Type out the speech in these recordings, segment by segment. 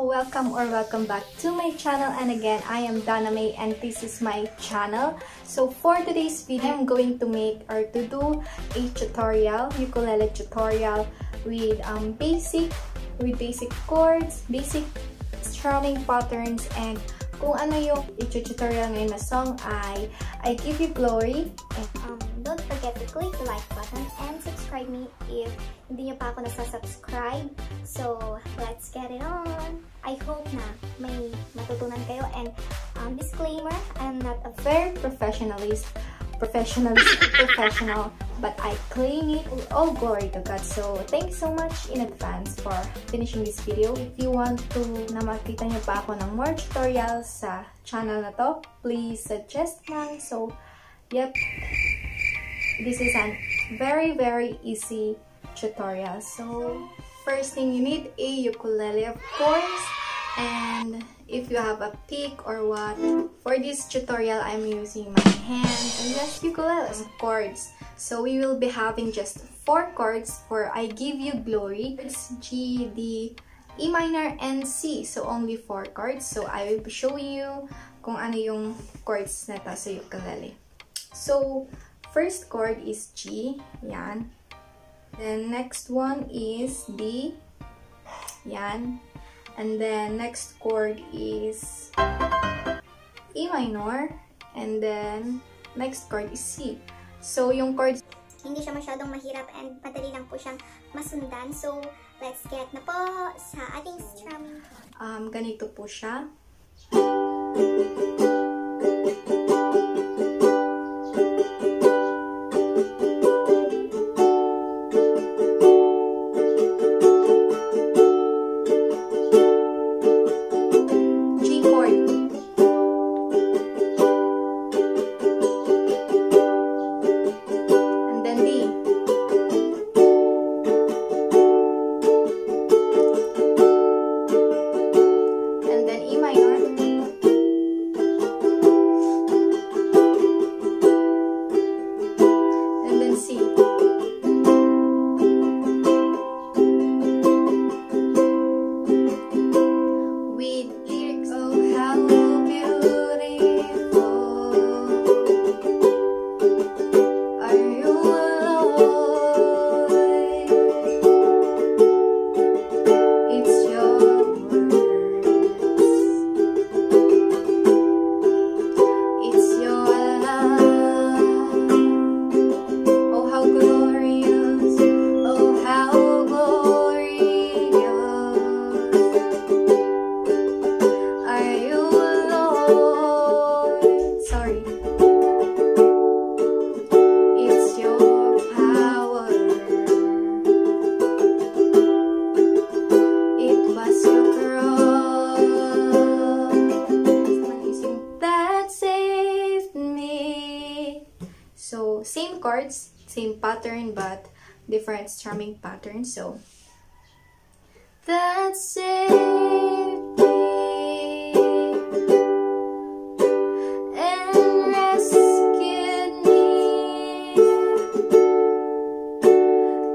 So welcome back to my channel, and again I am Donna May and this is my channel. So for today's video, I'm going to make or to do a tutorial, ukulele tutorial with basic chords, basic strumming patterns, and kung ano yung tutorial ngayon na song ay I Give You Glory. And don't forget to click the like button and subscribe me if hindi nyo pa ako nasa-subscribe. So, let's get it on! I hope na may matutunan kayo, and disclaimer, I'm not a very professional, but I claim it. All glory to God. So, thank you so much in advance for finishing this video. If you want to na makita nyo pa ako ng more tutorials sa channel na to, please suggest lang. So, yep, this is a very easy tutorial. So, first thing, you need a ukulele, of course, and if you have a pick or what, for this tutorial I'm using my hands and just ukulele chords. So we will be having just 4 chords for I Give You Glory. It's G, D, E minor, and C. So only 4 chords. So I will be showing you kung ano yung chords na ta sa ukulele. So first chord is G, yan. Then next one is D, yan. And then next chord is E minor, and then next chord is C. So yung chords, hindi siya masyadong mahirap and madali lang po siyang masundan. So let's get na po sa ating strumming. Ganito po siya. So, same chords, same pattern, but different strumming pattern. So, that saved me and rescued me.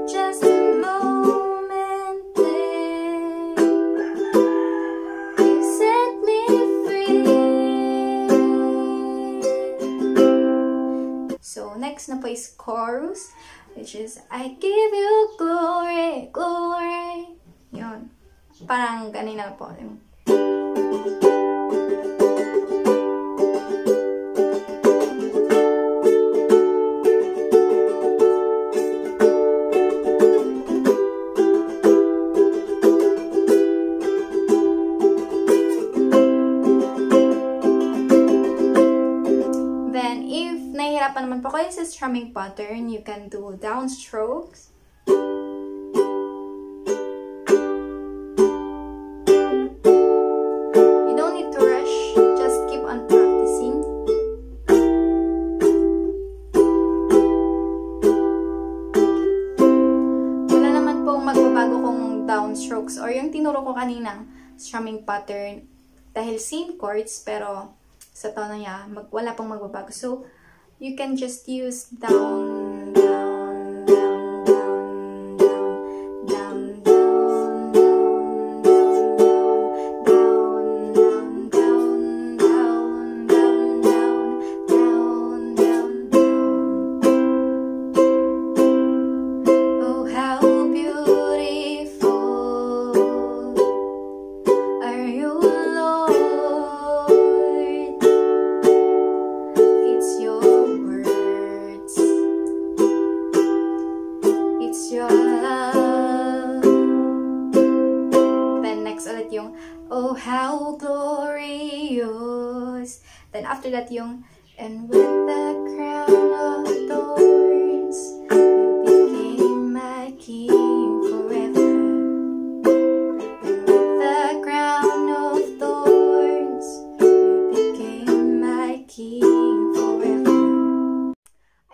Just a moment there, you set me free. So, next na po is chorus, which is I give you glory, glory. Yun. Parang ganina po. Nahihirapan naman po kayo sa strumming pattern, you can do downstrokes. You don't need to rush, just keep on practicing. Wala naman pong magbabago kung downstrokes or yung tinuro ko kaninang strumming pattern dahil same chords pero sa tono niya wala pong magbabago. So you can just use down, down, down, down, down, down, down, down, down, that yung, oh how glorious. Then after that yung, and with the crown of thorns, you became my king forever. And with the crown of thorns, you became my king forever.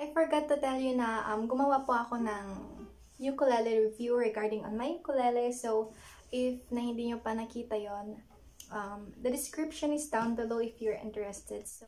I forgot to tell you na gumawa po ako ng ukulele review regarding on my ukulele. So, if na hindi nyo pa nakita yon, the description is down below if you're interested. So,